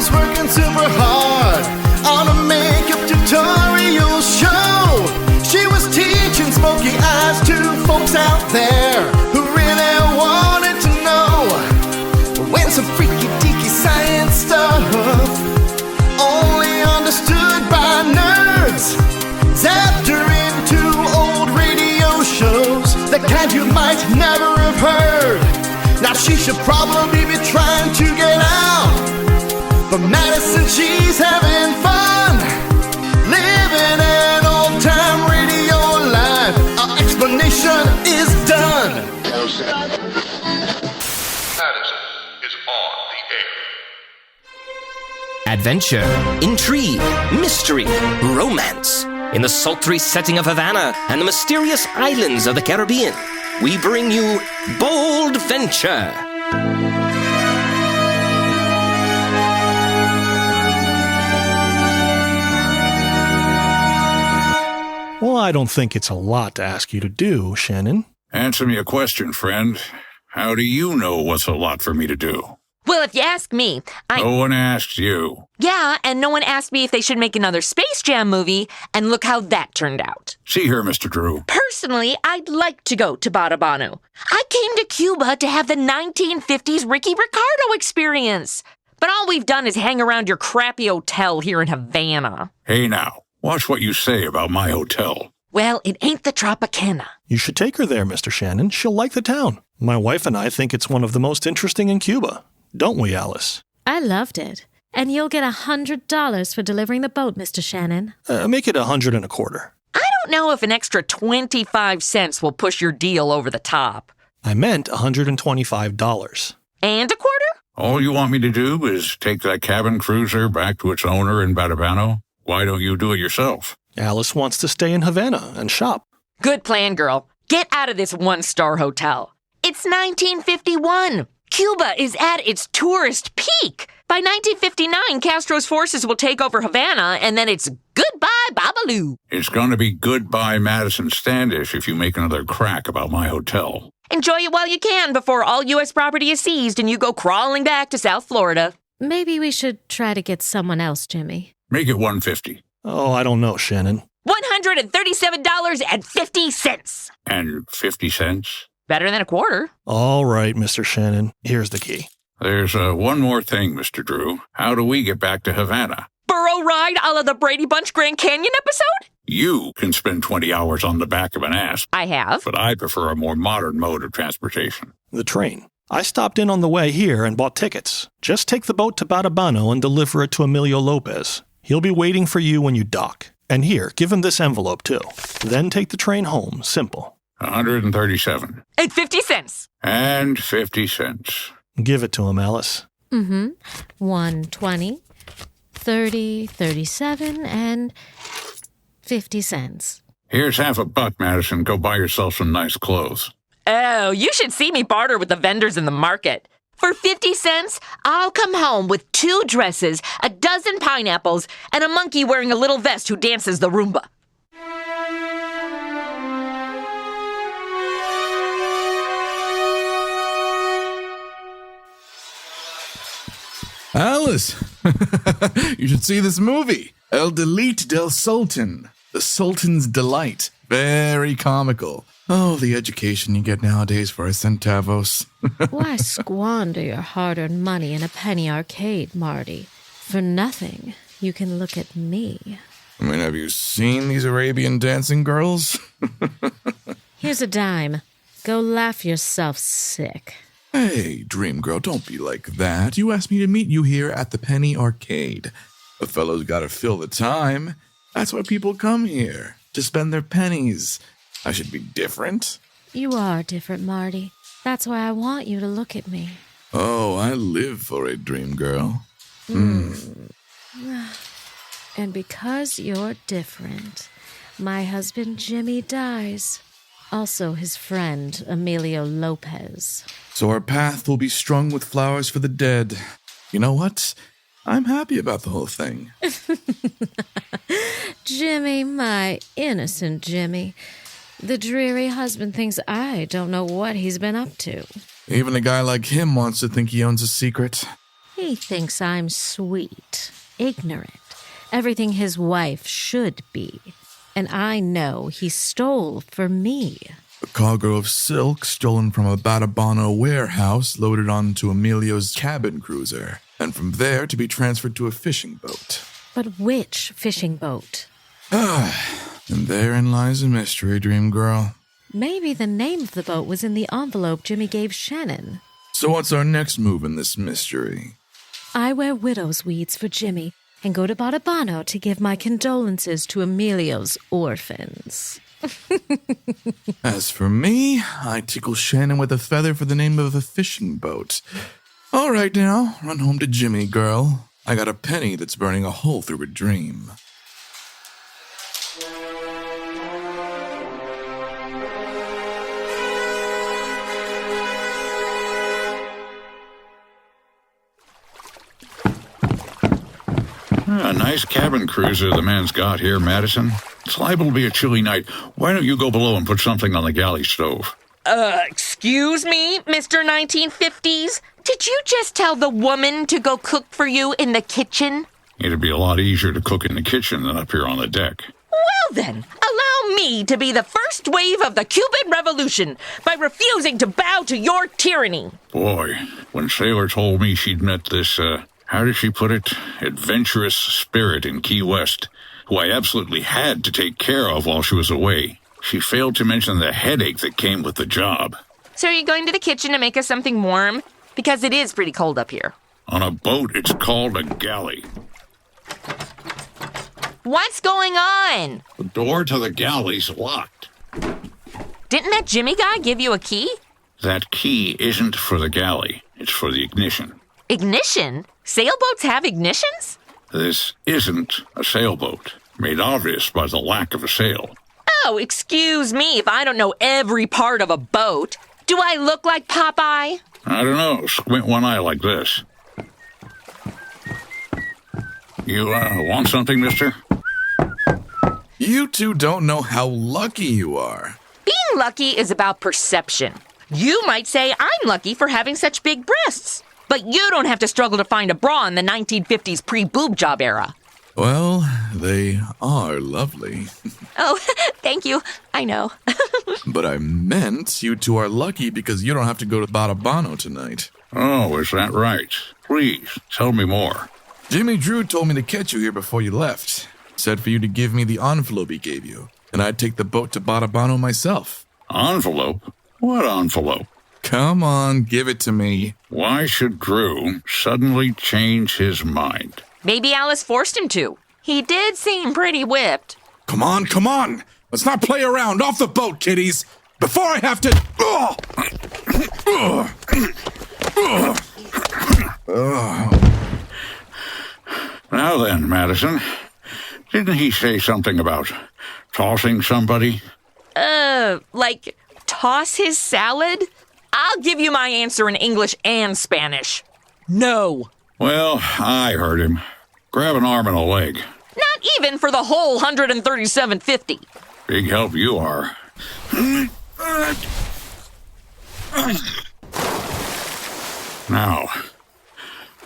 was working super hard on a makeup tutorial show. She was teaching smoky eyes to folks out there who really wanted to know when some freaky deaky science stuff only understood by nerds zapped her into old radio shows, the kind you might never have heard. Now she should probably be trying to get out, but Madison, she's having fun, living an old-time radio life. Our explanation is done. Madison is on the air. Adventure, intrigue, mystery, romance. In the sultry setting of Havana and the mysterious islands of the Caribbean, we bring you Bold Venture. Well, I don't think it's a lot to ask you to do, Shannon. Answer me a question, friend. How do you know what's a lot for me to do? Well, if you ask me, No one asked you. Yeah, and no one asked me if they should make another Space Jam movie, and look how that turned out. See here, Mr. Drew. Personally, I'd like to go to Batabanó. I came to Cuba to have the 1950s Ricky Ricardo experience. But all we've done is hang around your crappy hotel here in Havana. Hey now, watch what you say about my hotel. Well, it ain't the Tropicana. You should take her there, Mr. Shannon. She'll like the town. My wife and I think it's one of the most interesting in Cuba. Don't we, Alice? I loved it. And you'll get $100 for delivering the boat, Mr. Shannon. Make it 125. I don't know if an extra 25 cents will push your deal over the top. I meant $125. And a quarter? All you want me to do is take that cabin cruiser back to its owner in Batabanó? Why don't you do it yourself? Alice wants to stay in Havana and shop. Good plan, girl. Get out of this one-star hotel. It's 1951. Cuba is at its tourist peak. By 1959, Castro's forces will take over Havana, and then it's goodbye, Babalu. It's going to be goodbye Madison Standish if you make another crack about my hotel. Enjoy it while you can before all U.S. property is seized and you go crawling back to South Florida. Maybe we should try to get someone else, Jimmy. Make it $150. Oh, I don't know, Shannon. $137.50. And 50 cents? Better than a quarter. All right, Mr. Shannon. Here's the key. There's one more thing, Mr. Drew. How do we get back to Havana? Burro ride a la the Brady Bunch Grand Canyon episode? You can spend 20 hours on the back of an ass. I have. But I prefer a more modern mode of transportation. The train. I stopped in on the way here and bought tickets. Just take the boat to Batabanó and deliver it to Emilio Lopez. He'll be waiting for you when you dock. And here, give him this envelope, too. Then take the train home. Simple. 137. And 50 cents. And 50 cents. Give it to him, Alice. 120, 30, 37, and 50 cents. Here's $50, Madison. Go buy yourself some nice clothes. Oh, you should see me barter with the vendors in the market. For 50 cents, I'll come home with 2 dresses, a dozen pineapples, and a monkey wearing a little vest who dances the Roomba. Alice, you should see this movie, El Delite del Sultan, The Sultan's Delight. Very comical. Oh, the education you get nowadays for a centavos. Why squander your hard-earned money in a penny arcade, Marty? For nothing, you can look at me. I mean, have you seen these Arabian dancing girls? Here's a dime. Go laugh yourself sick. Hey, dream girl, don't be like that. You asked me to meet you here at the Penny Arcade. A fellow's gotta fill the time. That's why people come here, to spend their pennies. I should be different. You are different, Marty. That's why I want you to look at me. Oh, I live for a dream girl. And because you're different, my husband Jimmy dies. Also his friend, Emilio Lopez. So our path will be strung with flowers for the dead. You know what? I'm happy about the whole thing. Jimmy, my innocent Jimmy. The dreary husband thinks I don't know what he's been up to. Even a guy like him wants to think he owns a secret. He He thinks I'm sweet, ignorant, everything his wife should be. And I know he stole for me. A cargo of silk stolen from a Batabanó warehouse loaded onto Emilio's cabin cruiser, and from there to be transferred to a fishing boat. But which fishing boat? And therein lies a mystery, dream girl. Maybe the name of the boat was in the envelope Jimmy gave Shannon. So what's our next move in this mystery? I wear widow's weeds for Jimmy and go to Batabanó to give my condolences to Emilio's orphans. As for me, I tickle Shannon with a feather for the name of a fishing boat. All right now, run home to Jimmy, girl. I got a penny that's burning a hole through a dream. A nice cabin cruiser the man's got here, Madison. It's liable to be a chilly night. Why don't you go below and put something on the galley stove? Excuse me, Mr. 1950s? Did you just tell the woman to go cook for you in the kitchen? It'd be a lot easier to cook in the kitchen than up here on the deck. Well then, allow me to be the first wave of the Cuban Revolution by refusing to bow to your tyranny. Boy, when Sailor told me she'd met this, how did she put it? Adventurous spirit in Key West, who I absolutely had to take care of while she was away. She failed to mention the headache that came with the job. So are you going to the kitchen to make us something warm? Because it is pretty cold up here. On a boat, it's called a galley. What's going on? The door to the galley's locked. Didn't that Jimmy guy give you a key? That key isn't for the galley. It's for the ignition. Ignition? Sailboats have ignitions? This isn't a sailboat, made obvious by the lack of a sail. Oh, excuse me if I don't know every part of a boat. Do I look like Popeye? I don't know. Squint one eye like this. You, want something, mister? You two don't know how lucky you are. Being lucky is about perception. You might say I'm lucky for having such big breasts. But you don't have to struggle to find a bra in the 1950s pre-boob job era. Well, they are lovely. Oh, thank you. I know. But I meant you two are lucky because you don't have to go to Batabanó tonight. Oh, is that right? Please, tell me more. Jimmy Drew told me to catch you here before you left. Said for you to give me the envelope he gave you, and I'd take the boat to Batabanó myself. Envelope? What envelope? Come on, give it to me. Why should Drew suddenly change his mind? Maybe Alice forced him to. He did seem pretty whipped. Come on. Let's not play around. Off the boat, kiddies. Before I have to... Now then, Madison, didn't he say something about tossing somebody? Like toss his salad? I'll give you my answer in English and Spanish. No. Well, I heard him. Grab an arm and a leg. Not even for the whole 137.50. Big help you are. Now,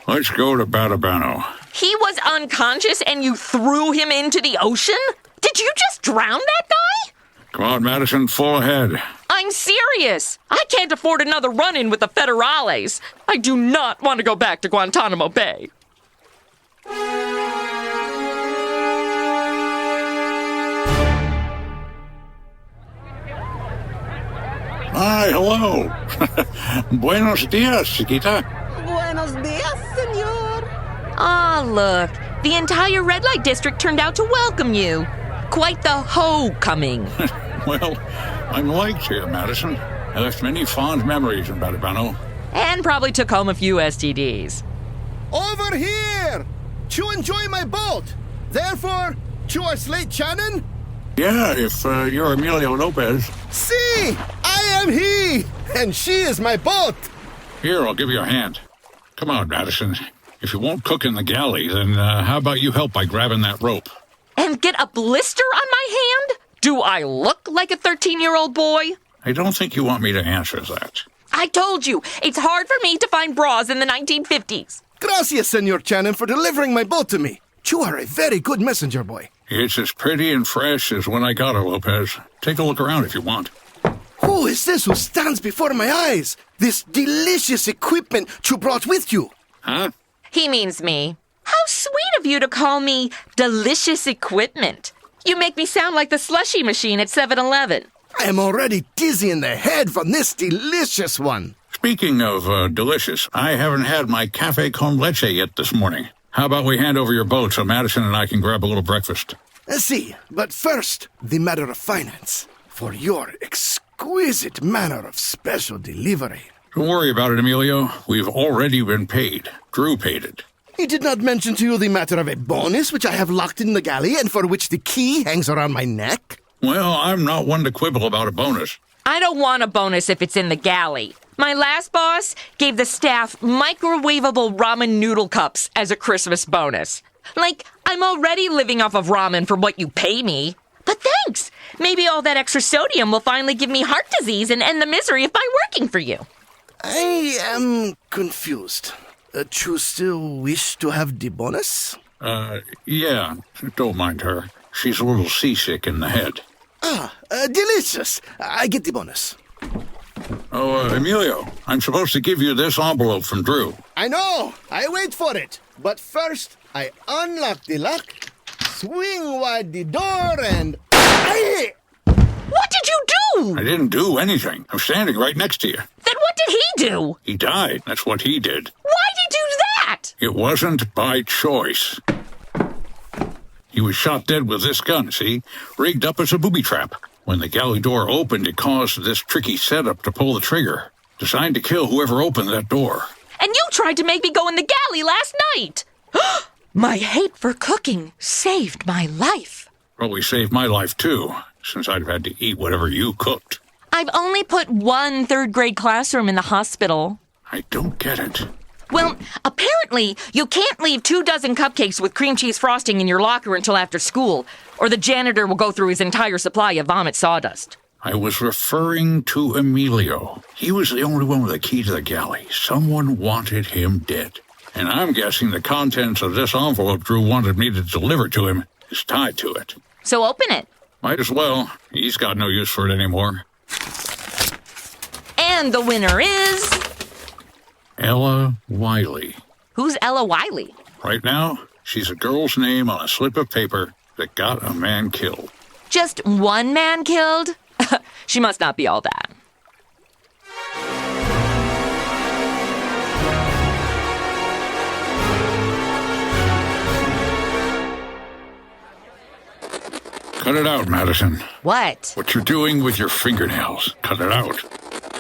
let's go to Batabanó. He was unconscious and you threw him into the ocean? Did you just drown that guy? Come on, Madison, full ahead. I'm serious. I can't afford another run-in with the Federales. I do not want to go back to Guantanamo Bay. Hi, hello. Buenos dias, chiquita. Buenos dias, senor. Ah, look. The entire red light district turned out to welcome you. Quite the homecoming. Well, I'm liked here, Madison. I left many fond memories in Batabanó. And probably took home a few STDs. Over here! To enjoy my boat. Therefore, to our Slate Shannon? Yeah, if you're Emilio Lopez. See, I am he, and she is my boat. Here, I'll give you a hand. Come on, Madison. If you won't cook in the galley, then how about you help by grabbing that rope? And get a blister on my hand? Do I look like a 13-year-old boy? I don't think you want me to answer that. I told you, it's hard for me to find bras in the 1950s. Gracias, Senor Shannon, for delivering my boat to me. You are a very good messenger boy. It's as pretty and fresh as when I got her, Lopez. Take a look around if you want. Who is this who stands before my eyes? This delicious equipment you brought with you. Huh? He means me. How sweet of you to call me delicious equipment. You make me sound like the slushy machine at 7-Eleven. I am already dizzy in the head from this delicious one. Speaking of delicious, I haven't had my cafe con leche yet this morning. How about we hand over your boat so Madison and I can grab a little breakfast? See, but first, the matter of finance. For your exquisite manner of special delivery. Don't worry about it, Emilio. We've already been paid. Drew paid it. He did not mention to you the matter of a bonus which I have locked in the galley and for which the key hangs around my neck? Well, I'm not one to quibble about a bonus. I don't want a bonus if it's in the galley. My last boss gave the staff microwavable ramen noodle cups as a Christmas bonus. Like, I'm already living off of ramen for what you pay me. But thanks! Maybe all that extra sodium will finally give me heart disease and end the misery of my working for you. I am confused. You still wish to have the bonus? Yeah. Don't mind her. She's a little seasick in the head. Delicious. I get the bonus. Oh, Emilio, I'm supposed to give you this envelope from Drew. I know. I wait for it. But first, I unlock the lock, swing wide the door, and... What did you do? I didn't do anything. I'm standing right next to you. Then what did he do? He died. That's what he did. Why'd he do that? It wasn't by choice. He was shot dead with this gun, see? Rigged up as a booby trap. When the galley door opened, it caused this tricky setup to pull the trigger. Designed to kill whoever opened that door. And you tried to make me go in the galley last night. My hate for cooking saved my life. Probably saved my life, too, since I'd have had to eat whatever you cooked. I've only put one third-grade classroom in the hospital. I don't get it. Well, apparently, you can't leave 24 cupcakes with cream cheese frosting in your locker until after school, or the janitor will go through his entire supply of vomit sawdust. I was referring to Emilio. He was the only one with a key to the galley. Someone wanted him dead. And I'm guessing the contents of this envelope Drew wanted me to deliver to him is tied to it. So open it. Might as well. He's got no use for it anymore. And the winner is... Ella Wiley. Who's Ella Wiley? Right now, she's a girl's name on a slip of paper that got a man killed. Just one man killed? She must not be all that. Cut it out, Madison. What? What you're doing with your fingernails. Cut it out.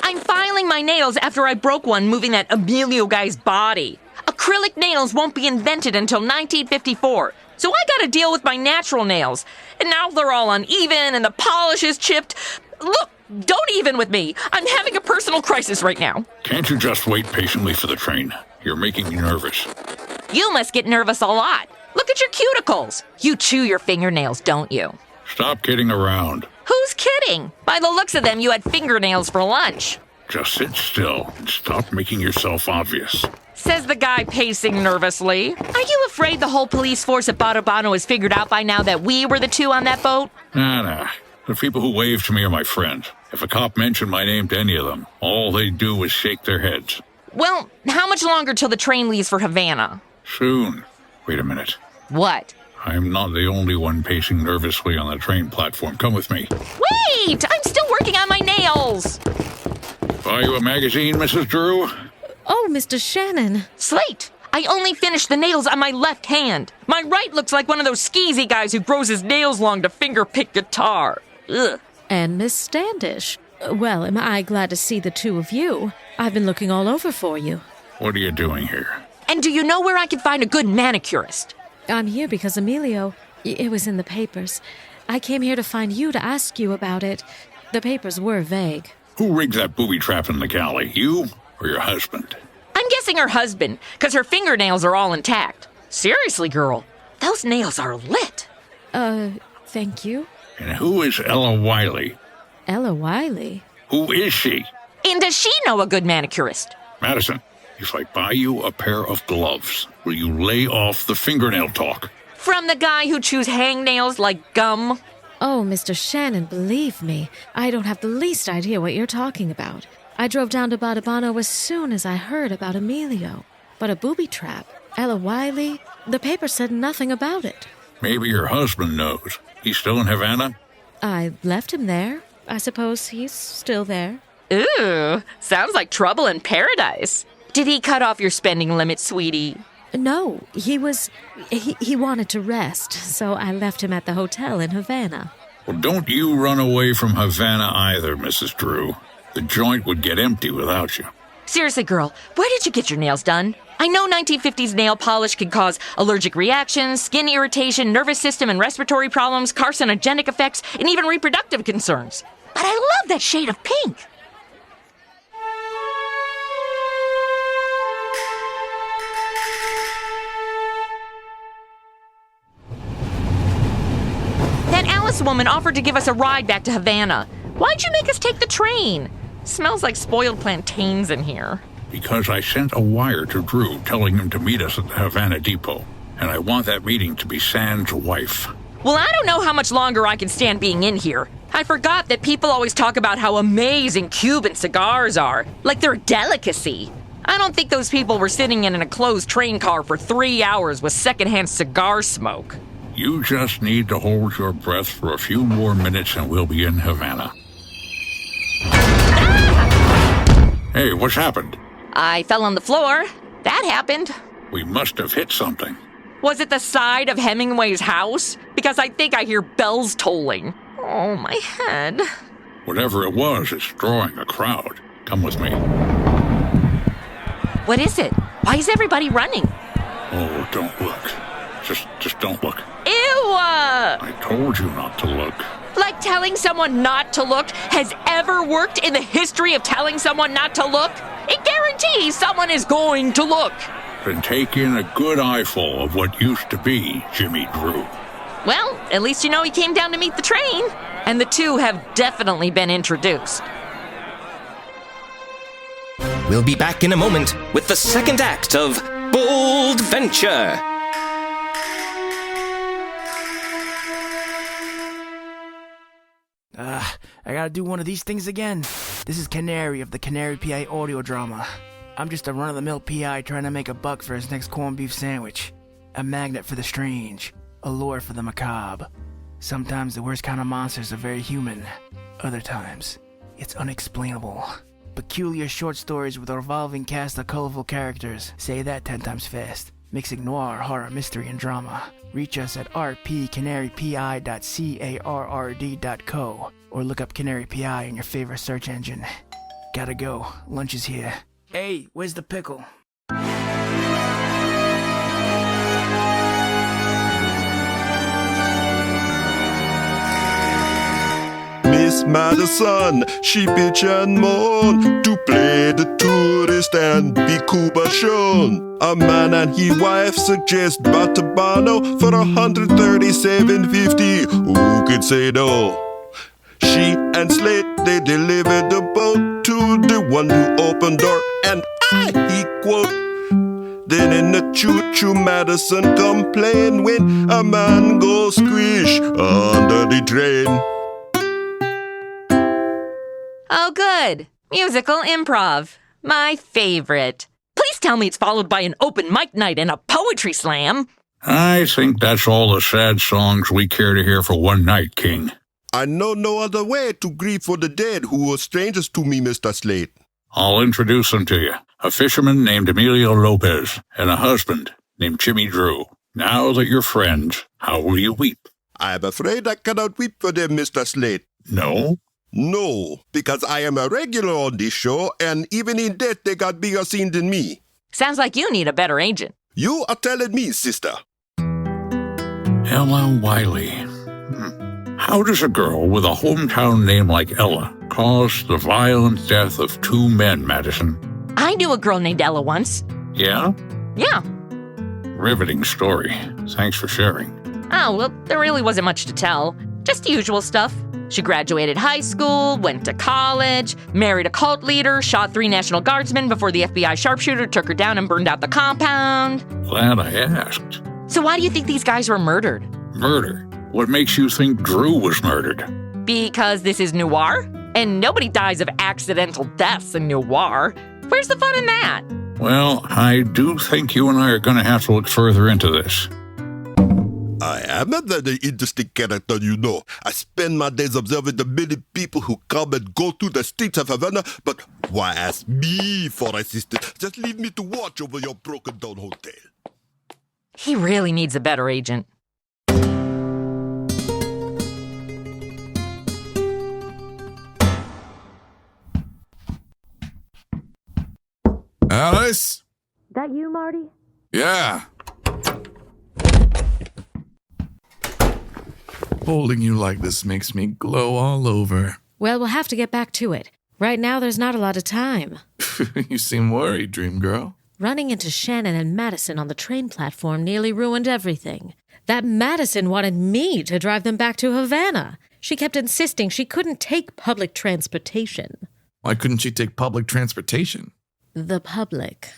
I'm filing my nails after I broke one moving that Emilio guy's body. Acrylic nails won't be invented until 1954, so I gotta deal with my natural nails. And now they're all uneven and the polish is chipped. Look, don't even with me. I'm having a personal crisis right now. Can't you just wait patiently for the train? You're making me nervous. You must get nervous a lot. Look at your cuticles. You chew your fingernails, don't you? Stop kidding around. Who's kidding? By the looks of them, you had fingernails for lunch. Just sit still and stop making yourself obvious. Says the guy pacing nervously. Are you afraid the whole police force at Batabanó has figured out by now that we were the two on that boat? Nah. The people who wave to me are my friends. If a cop mentioned my name to any of them, all they'd do was shake their heads. Well, how much longer till the train leaves for Havana? Soon. Wait a minute. What? I'm not the only one pacing nervously on the train platform. Come with me. Wait! I'm still working on my nails! Buy you a magazine, Mrs. Drew? Oh, Mr. Shannon. Slate! I only finished the nails on my left hand. My right looks like one of those skeezy guys who grows his nails long to finger-pick guitar. Ugh. And Miss Standish. Well, am I glad to see the two of you. I've been looking all over for you. What are you doing here? And do you know where I can find a good manicurist? I'm here because Emilio... It was in the papers. I came here to find you to ask you about it. The papers were vague. Who rigged that booby trap in the galley? You or your husband? I'm guessing her husband, because her fingernails are all intact. Seriously, girl, those nails are lit. Thank you. And who is Ella Wiley? Ella Wiley? Who is she? And does she know a good manicurist? Madison, If I buy you a pair of gloves, will you lay off the fingernail talk? From the guy who chews hangnails like gum? Oh, Mr. Shannon, believe me, I don't have the least idea what you're talking about. I drove down to Batabanó as soon as I heard about Emilio. But a booby trap, Ella Wiley, the paper said nothing about it. Maybe your husband knows. He's still in Havana? I left him there. I suppose he's still there. Ooh, sounds like trouble in paradise. Did he cut off your spending limit, sweetie? No, he wanted to rest, so I left him at the hotel in Havana. Well, don't you run away from Havana either, Mrs. Drew. The joint would get empty without you. Seriously, girl, where did you get your nails done? I know 1950s nail polish can cause allergic reactions, skin irritation, nervous system and respiratory problems, carcinogenic effects, and even reproductive concerns. But I love that shade of pink. That Alice woman offered to give us a ride back to Havana. Why'd you make us take the train? Smells like spoiled plantains in here. Because I sent a wire to Drew telling him to meet us at the Havana depot. And I want that meeting to be San's wife. Well, I don't know how much longer I can stand being in here. I forgot that people always talk about how amazing Cuban cigars are, like they're a delicacy. I don't think those people were sitting in a closed train car for 3 hours with secondhand cigar smoke. You just need to hold your breath for a few more minutes and we'll be in Havana. Hey, what's happened? I fell on the floor. That happened. We must have hit something. Was it the side of Hemingway's house? Because I think I hear bells tolling. Oh, my head. Whatever it was, it's drawing a crowd. Come with me. What is it? Why is everybody running? Oh, don't look. Just don't look. Ew! I told you not to look. Like telling someone not to look has ever worked in the history of telling someone not to look? It guarantees someone is going to look. Then take in a good eyeful of what used to be Jimmy Drew. Well, at least you know he came down to meet the train. And the two have definitely been introduced. We'll be back in a moment with the second act of Bold Venture. I gotta do one of these things again. This is Canary of the Canary PI audio drama. I'm just a run-of-the-mill PI trying to make a buck for his next corned beef sandwich. A magnet for the strange, a lure for the macabre. Sometimes the worst kind of monsters are very human. Other times, it's unexplainable. Peculiar short stories with a revolving cast of colorful characters. Say that 10 times fast. Mixing noir, horror, mystery, and drama. Reach us at rpcanarypi.carrd.co or look up Canary PI in your favorite search engine. Gotta go. Lunch is here. Hey, where's the pickle? Miss Madison, she bitch and moan to play the tourist and be Cuba shown. A man and his wife suggest Batabanó for $137.50. Who could say no? She and Slate, they delivered the boat to the one who opened door, and he quote. Then in the choo-choo Madison complain when a man goes squish under the train. Oh, good. Musical improv. My favorite. Please tell me it's followed by an open mic night and a poetry slam. I think that's all the sad songs we care to hear for one night, King. I know no other way to grieve for the dead who were strangers to me, Mr. Slate. I'll introduce them to you. A fisherman named Emilio Lopez and a husband named Jimmy Drew. Now that you're friends, how will you weep? I'm afraid I cannot weep for them, Mr. Slate. No? No, because I am a regular on this show, and even in death they got bigger scenes than me. Sounds like you need a better agent. You are telling me, sister. Ella Wiley. How does a girl with a hometown name like Ella cause the violent death of two men, Madison? I knew a girl named Ella once. Yeah? Yeah. Riveting story. Thanks for sharing. Oh, well, there really wasn't much to tell. Just the usual stuff. She graduated high school, went to college, married a cult leader, shot 3 National Guardsmen before the FBI sharpshooter took her down and burned out the compound. Glad I asked. So why do you think these guys were murdered? Murder? What makes you think Drew was murdered? Because this is noir? And nobody dies of accidental deaths in noir. Where's the fun in that? Well, I do think you and I are going to have to look further into this. I am a very interesting character, you know. I spend my days observing the many people who come and go through the streets of Havana, but why ask me for assistance? Just leave me to watch over your broken-down hotel. He really needs a better agent. Alice? That you, Marty? Yeah. Holding you like this makes me glow all over. Well, we'll have to get back to it. Right now, there's not a lot of time. You seem worried, dream girl. Running into Shannon and Madison on the train platform nearly ruined everything. That Madison wanted me to drive them back to Havana. She kept insisting she couldn't take public transportation. Why couldn't she take public transportation? The public.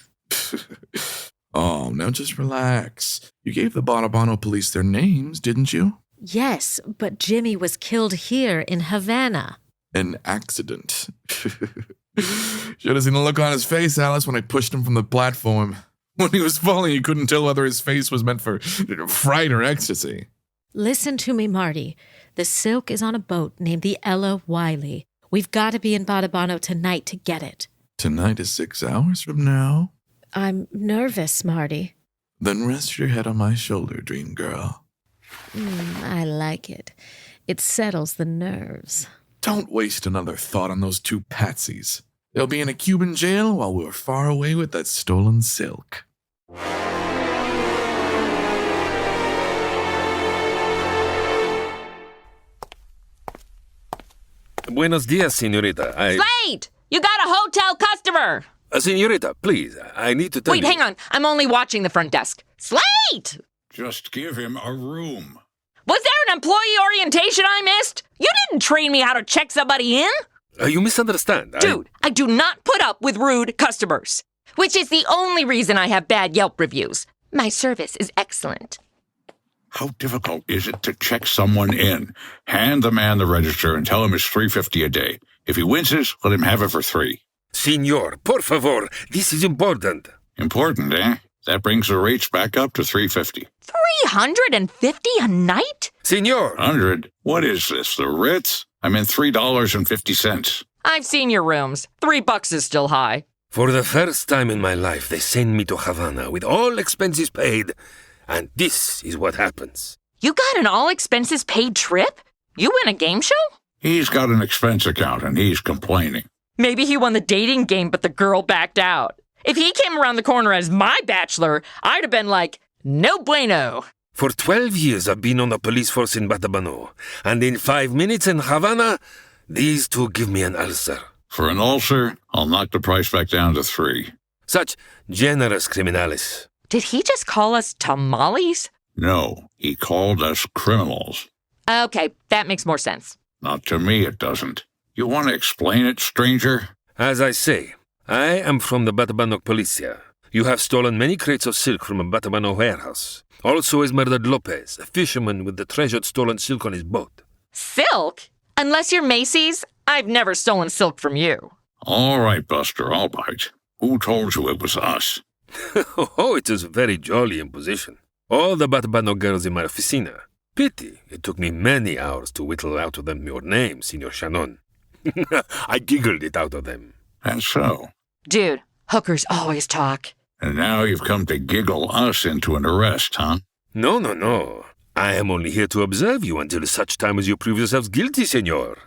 Oh, now just relax. You gave the Batabanó Police their names, didn't you? Yes, but Jimmy was killed here in Havana. An accident. Should have seen the look on his face, Alice, when I pushed him from the platform. When he was falling, you couldn't tell whether his face was meant for fright or ecstasy. Listen to me, Marty. The Silk is on a boat named the Ella Wiley. We've got to be in Batabanó tonight to get it. Tonight is 6 hours from now. I'm nervous, Marty. Then rest your head on my shoulder, dream girl. I like it. It settles the nerves. Don't waste another thought on those 2 patsies. They'll be in a Cuban jail while we're far away with that stolen silk. Buenos dias, señorita. Slate! You got a hotel customer! Señorita, please, I need to tell you... Wait, hang on. I'm only watching the front desk. Slate! Just give him a room. Was there an employee orientation I missed? You didn't train me how to check somebody in. You misunderstand. Dude, I do not put up with rude customers, which is the only reason I have bad Yelp reviews. My service is excellent. How difficult is it to check someone in? Hand the man the register and tell him it's $3.50 a day. If he winces, let him have it for $3. Senor, por favor, this is important. Important, eh? That brings the rates back up to $3.50. $350 a night? Senor! 100? What is this, the Ritz? I meant $3.50. I've seen your rooms. $3 is still high. For the first time in my life, they send me to Havana with all expenses paid. And this is what happens. You got an all-expenses-paid trip? You win a game show? He's got an expense account and he's complaining. Maybe he won the dating game, but the girl backed out. If he came around the corner as my bachelor, I'd have been like, no bueno. For 12 years, I've been on the police force in Batabanó. And in 5 minutes in Havana, these 2 give me an ulcer. For an ulcer, I'll knock the price back down to $3. Such generous criminales. Did he just call us tamales? No, he called us criminals. Okay, that makes more sense. Not to me, it doesn't. You want to explain it, stranger? As I say, I am from the Batabanó Policía. You have stolen many crates of silk from a Batabanó warehouse. Also has murdered Lopez, a fisherman with the treasured stolen silk on his boat. Silk? Unless you're Macy's, I've never stolen silk from you. All right, Buster, I'll bite. Who told you it was us? Oh, it is a very jolly imposition. All the Batabanó girls in my oficina. Pity, it took me many hours to whittle out of them your name, Senor Shannon. I giggled it out of them. And so? Dude, hookers always talk. And now you've come to giggle us into an arrest, huh? No. I am only here to observe you until such time as you prove yourselves guilty, senor.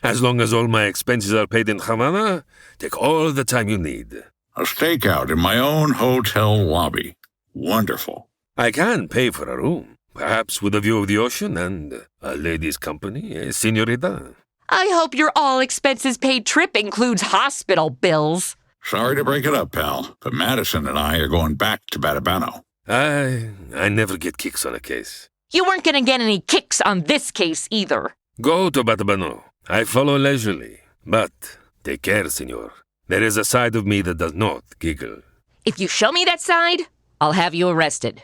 As long as all my expenses are paid in Havana, take all the time you need. A stakeout in my own hotel lobby. Wonderful. I can pay for a room, perhaps with a view of the ocean and a lady's company, señorita. I hope your all-expenses-paid trip includes hospital bills. Sorry to break it up, pal, but Madison and I are going back to Batabanó. I never get kicks on a case. You weren't going to get any kicks on this case either. Go to Batabanó. I follow leisurely. But take care, senor. There is a side of me that does not giggle. If you show me that side, I'll have you arrested.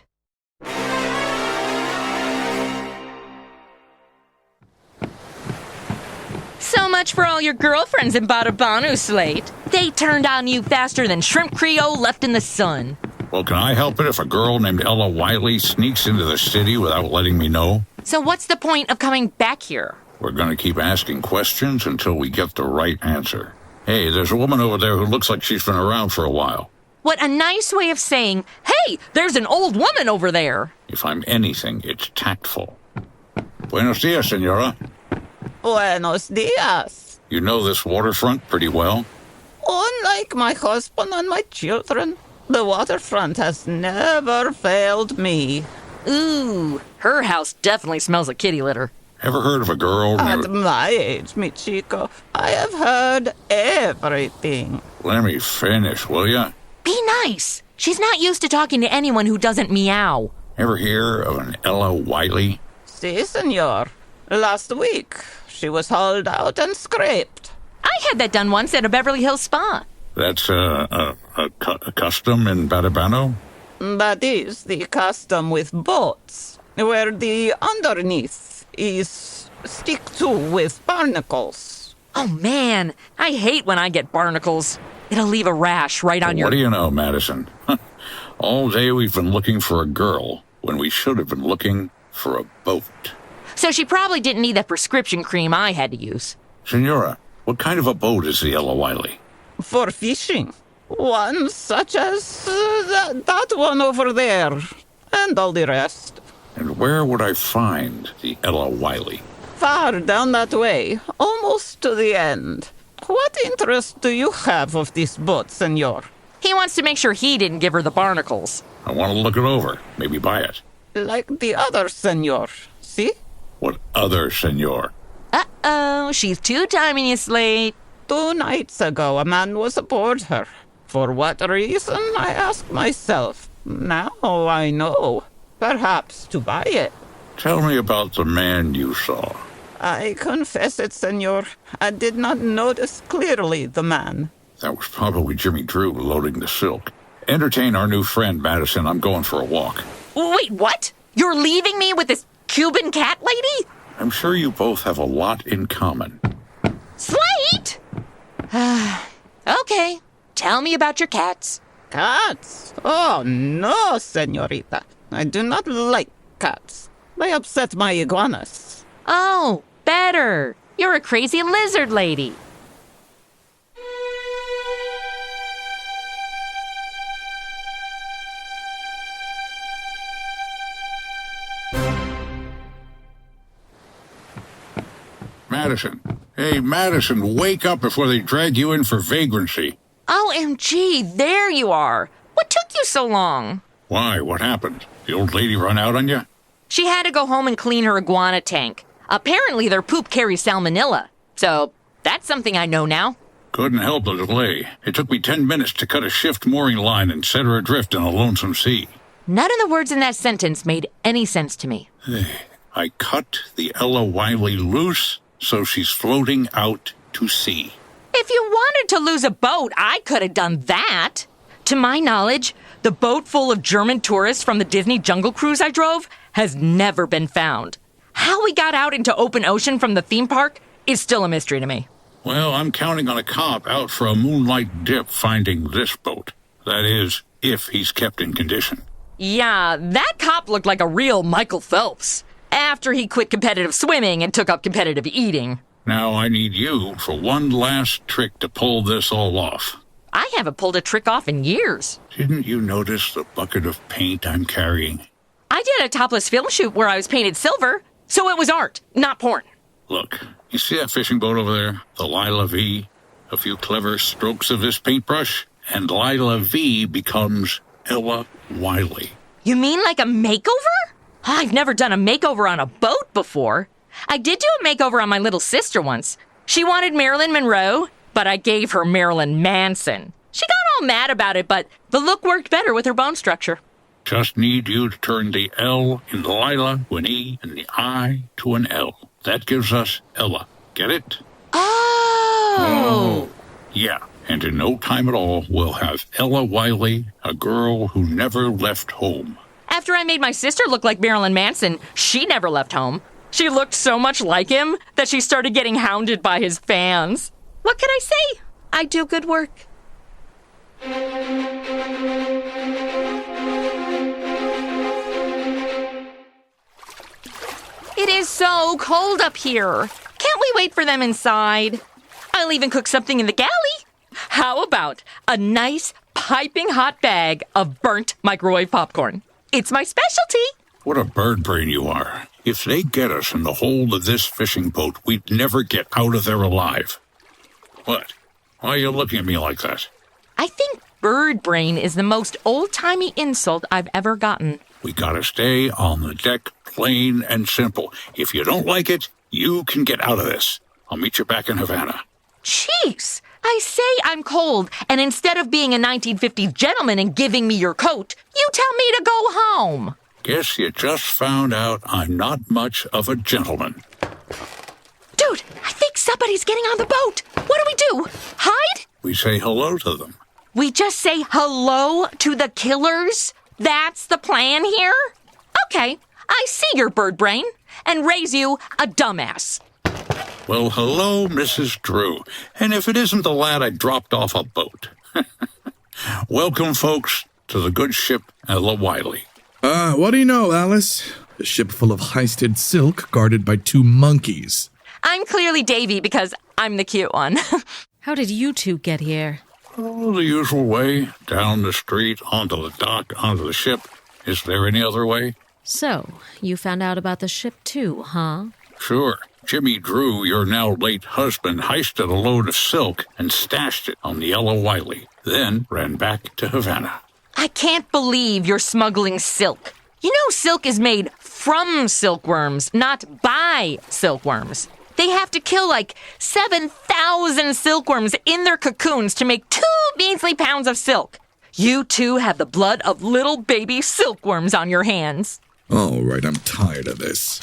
So much for all your girlfriends in Batabanó, Slate. They turned on you faster than shrimp Creole left in the sun. Well, can I help it if a girl named Ella Wiley sneaks into the city without letting me know? So what's the point of coming back here? We're going to keep asking questions until we get the right answer. Hey, there's a woman over there who looks like she's been around for a while. What a nice way of saying, hey, there's an old woman over there. If I'm anything, it's tactful. Buenos dias, senora. Buenos dias. You know this waterfront pretty well? Unlike my husband and my children, the waterfront has never failed me. Ooh, her house definitely smells of kitty litter. Ever heard of a girl At my age, mi chico, I have heard everything. Let me finish, will ya? Be nice. She's not used to talking to anyone who doesn't meow. Ever hear of an Ella Wiley? Si, senor. Last week, she was hauled out and scraped. I had that done once at a Beverly Hills spa. That's a custom in Batabanó? That is the custom with boats, where the underneath is stick to with barnacles. Oh, man. I hate when I get barnacles. It'll leave a rash right on your... What do you know, Madison? All day we've been looking for a girl when we should have been looking for a boat. So she probably didn't need that prescription cream I had to use. Senora, what kind of a boat is the Ella Wiley? For fishing. One such as that one over there. And all the rest. And where would I find the Ella Wiley? Far down that way, almost to the end. What interest do you have of this boat, senor? He wants to make sure he didn't give her the barnacles. I want to look it over, maybe buy it. Like the other senor, see? What other senor? Uh-oh, she's two-timing you, Slate. 2 nights ago, a man was aboard her. For what reason, I ask myself. Now I know. Perhaps to buy it. Tell me about the man you saw. I confess it, senor. I did not notice clearly the man. That was probably Jimmy Drew loading the silk. Entertain our new friend, Madison. I'm going for a walk. Wait, what? You're leaving me with this Cuban cat lady? I'm sure you both have a lot in common. Slate! Okay, tell me about your cats. Cats? Oh, no, senorita. I do not like cats. They upset my iguanas. Oh, better. You're a crazy lizard lady. Madison. Hey, Madison, wake up before they drag you in for vagrancy. OMG, there you are. What took you so long? Why? What happened? The old lady run out on you? She had to go home and clean her iguana tank. Apparently their poop carries salmonella. So that's something I know now. Couldn't help the delay. It took me 10 minutes to cut a shift mooring line and set her adrift in a lonesome sea. None of the words in that sentence made any sense to me. I cut the Ella Wiley loose, so she's floating out to sea. If you wanted to lose a boat, I could have done that. To my knowledge, the boat full of German tourists from the Disney Jungle Cruise I drove has never been found. How we got out into open ocean from the theme park is still a mystery to me. Well, I'm counting on a cop out for a moonlight dip finding this boat. That is, if he's kept in condition. Yeah, that cop looked like a real Michael Phelps after he quit competitive swimming and took up competitive eating. Now I need you for one last trick to pull this all off. I haven't pulled a trick off in years. Didn't you notice the bucket of paint I'm carrying? I did a topless film shoot where I was painted silver, so it was art, not porn. Look, you see that fishing boat over there? The Lila V? A few clever strokes of this paintbrush, and Lila V becomes Ella Wiley. You mean like a makeover? I've never done a makeover on a boat before. I did do a makeover on my little sister once. She wanted Marilyn Monroe, but I gave her Marilyn Manson. She got all mad about it, but the look worked better with her bone structure. Just need you to turn the L in Lila to an E and the I to an L. That gives us Ella. Get it? Oh. Yeah, and in no time at all, we'll have Ella Wiley, a girl who never left home. After I made my sister look like Marilyn Manson, she never left home. She looked so much like him that she started getting hounded by his fans. What can I say? I do good work. It is so cold up here. Can't we wait for them inside? I'll even cook something in the galley. How about a nice piping hot bag of burnt microwave popcorn? It's my specialty. What a bird brain you are. If they get us in the hold of this fishing boat, we'd never get out of there alive. What? Why are you looking at me like that? I think bird brain is the most old-timey insult I've ever gotten. We gotta stay on the deck, plain and simple. If you don't like it, you can get out of this. I'll meet you back in Havana. Jeez, I say I'm cold, and instead of being a 1950s gentleman and giving me your coat, you tell me to go home. Guess you just found out I'm not much of a gentleman. Dude, I think somebody's getting on the boat. What do we do? Hide? We say hello to them. We just say hello to the killers? That's the plan here? Okay, I see your bird brain, and raise you a dumbass. Well, hello, Mrs. Drew. And if it isn't the lad I dropped off a boat. Welcome, folks, to the good ship Ella Wiley. What do you know, Alice? A ship full of heisted silk guarded by 2 monkeys. I'm clearly Davy because I'm the cute one. How did you two get here? Oh, the usual way. Down the street, onto the dock, onto the ship. Is there any other way? So, you found out about the ship too, huh? Sure. Jimmy Drew, your now late husband, heisted a load of silk and stashed it on the Ella Wiley, then ran back to Havana. I can't believe you're smuggling silk. You know silk is made from silkworms, not by silkworms. They have to kill like 7,000 silkworms in their cocoons to make 2 measly pounds of silk. You two have the blood of little baby silkworms on your hands. All right, I'm tired of this.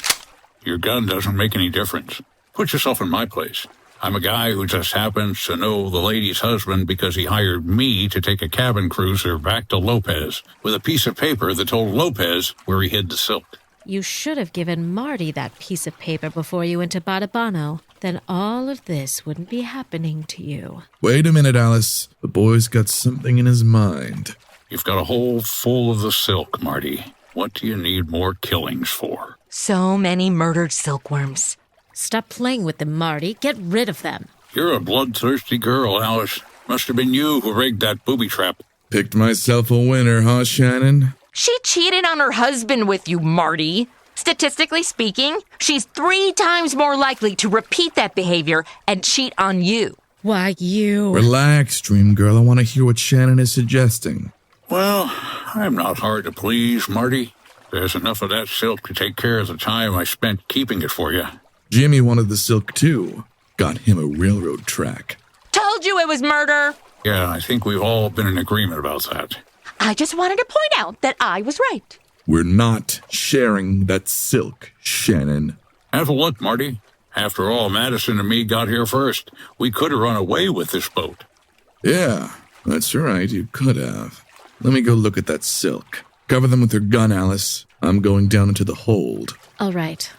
Your gun doesn't make any difference. Put yourself in my place. I'm a guy who just happens to know the lady's husband because he hired me to take a cabin cruiser back to Lopez with a piece of paper that told Lopez where he hid the silk. You should have given Marty that piece of paper before you went to Batabanó. Then all of this wouldn't be happening to you. Wait a minute, Alice. The boy's got something in his mind. You've got a hold full of the silk, Marty. What do you need more killings for? So many murdered silkworms. Stop playing with them, Marty. Get rid of them. You're a bloodthirsty girl, Alice. Must have been you who rigged that booby trap. Picked myself a winner, huh, Shannon? She cheated on her husband with you, Marty. Statistically speaking, she's 3 times more likely to repeat that behavior and cheat on you. Why, you... Relax, Dream Girl. I want to hear what Shannon is suggesting. Well, I'm not hard to please, Marty. There's enough of that silk to take care of the time I spent keeping it for you. Jimmy wanted the silk, too. Got him a railroad track. Told you it was murder. Yeah, I think we've all been in agreement about that. I just wanted to point out that I was right. We're not sharing that silk, Shannon. Have a look, Marty. After all, Madison and me got here first. We could have run away with this boat. Yeah, that's right, you could have. Let me go look at that silk. Cover them with your gun, Alice. I'm going down into the hold. All right.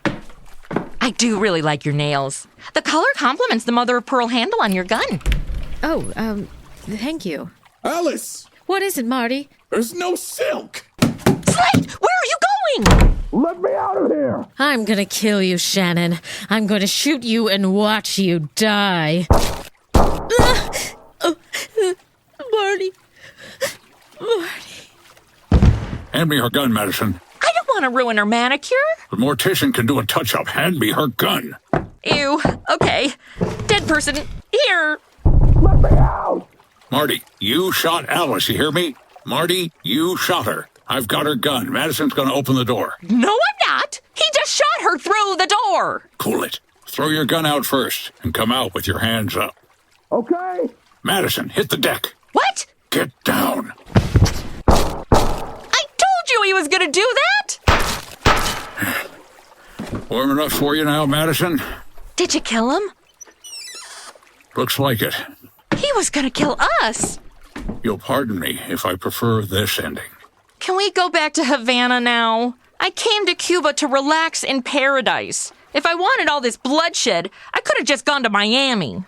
I do really like your nails. The color complements the mother-of-pearl handle on your gun. Oh, thank you. Alice! What is it, Marty? There's no silk! Slate, where are you going? Let me out of here! I'm gonna kill you, Shannon. I'm gonna shoot you and watch you die. Marty. Hand me her gun, Madison. I don't want to ruin her manicure. The mortician can do a touch-up. Hand me her gun. Ew. Okay. Dead person. Here. Let me out! Marty, you shot Alice, you hear me? Marty, you shot her. I've got her gun. Madison's gonna open the door. No, I'm not. He just shot her through the door. Cool it. Throw your gun out first and come out with your hands up. Okay. Madison, hit the deck. What? Get down. I told you he was gonna do that. Warm enough for you now, Madison? Did you kill him? Looks like it. He was gonna kill us. You'll pardon me if I prefer this ending. Can we go back to Havana now? I came to Cuba to relax in paradise. If I wanted all this bloodshed, I could have just gone to Miami.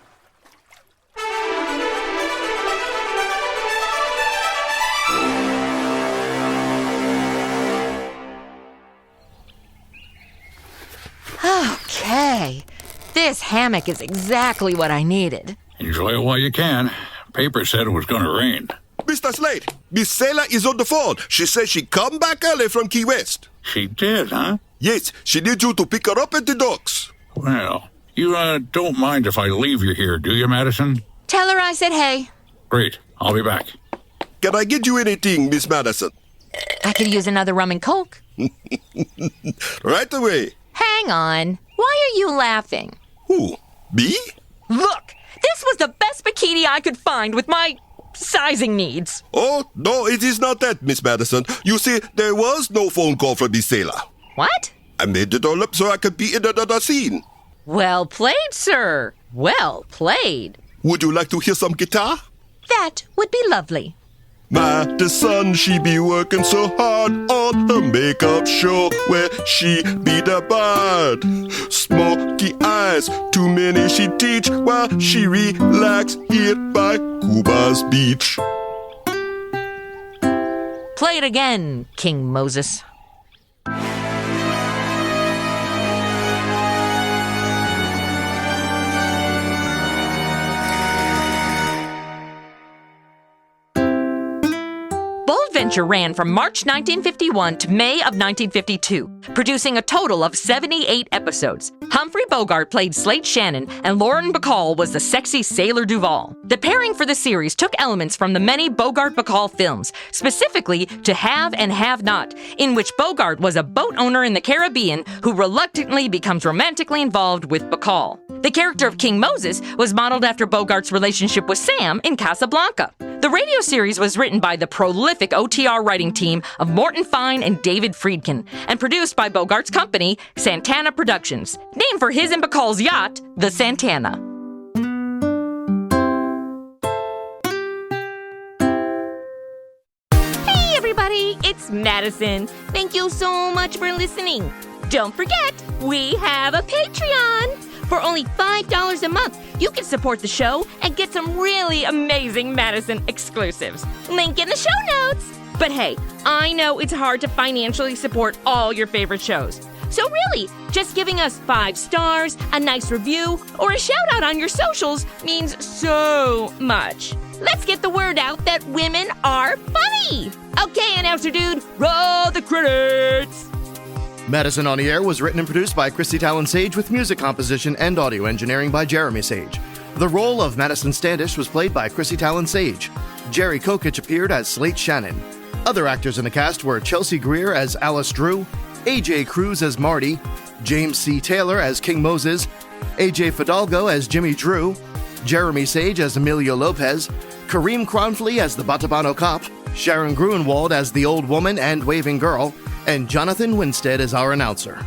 Okay. This hammock is exactly what I needed. Enjoy it while you can. Paper said it was going to rain. Mr. Slate, Miss Sailor is on the phone. She says she come back early from Key West. She did, huh? Yes, she needs you to pick her up at the docks. Well, you don't mind if I leave you here, do you, Madison? Tell her I said hey. Great. I'll be back. Can I get you anything, Miss Madison? I could use another rum and coke. Right away. Hang on. Why are you laughing? Who? Me? Look, this was the best bikini I could find with my sizing needs. Oh, no, it is not that, Miss Madison. You see, there was no phone call from Miss Sailor. What? I made it all up so I could be in another scene. Well played, sir. Well played. Would you like to hear some guitar? That would be lovely. Madison, she be working so hard on her makeup show where she be the bard. Smoky eyes, too many she teach while she relax here by Cuba's beach. Play it again, King Moses. Venture ran from March 1951 to May of 1952, producing a total of 78 episodes. Humphrey Bogart played Slate Shannon, and Lauren Bacall was the sexy Sailor Duval. The pairing for the series took elements from the many Bogart-Bacall films, specifically To Have and Have Not, in which Bogart was a boat owner in the Caribbean who reluctantly becomes romantically involved with Bacall. The character of King Moses was modeled after Bogart's relationship with Sam in Casablanca. The radio series was written by the prolific OTR writing team of Morton Fine and David Friedkin, and produced by Bogart's company, Santana Productions, named for his and Bacall's yacht, the Santana. Hey everybody, it's Madison. Thank you so much for listening. Don't forget, we have a Patreon. For only $5 a month, you can support the show and get some really amazing Madison exclusives. Link in the show notes. But hey, I know it's hard to financially support all your favorite shows. So really, just giving us 5 stars, a nice review, or a shout out on your socials means so much. Let's get the word out that women are funny. Okay, announcer dude, roll the credits. Madison on the Air was written and produced by Christy Talon Sage with music composition and audio engineering by Jeremy Sage. The role of Madison Standish was played by Christy Talon Sage. Jerry Kokich appeared as Slate Shannon. Other actors in the cast were Chelsea Greer as Alice Drew, AJ Cruz as Marty, James C. Taylor as King Moses, AJ Fidalgo as Jimmy Drew, Jeremy Sage as Emilio Lopez, Kareem Cronfley as the Batabanó Cop, Sharon Gruenwald as the Old Woman and Waving Girl, and Jonathan Winstead as our announcer.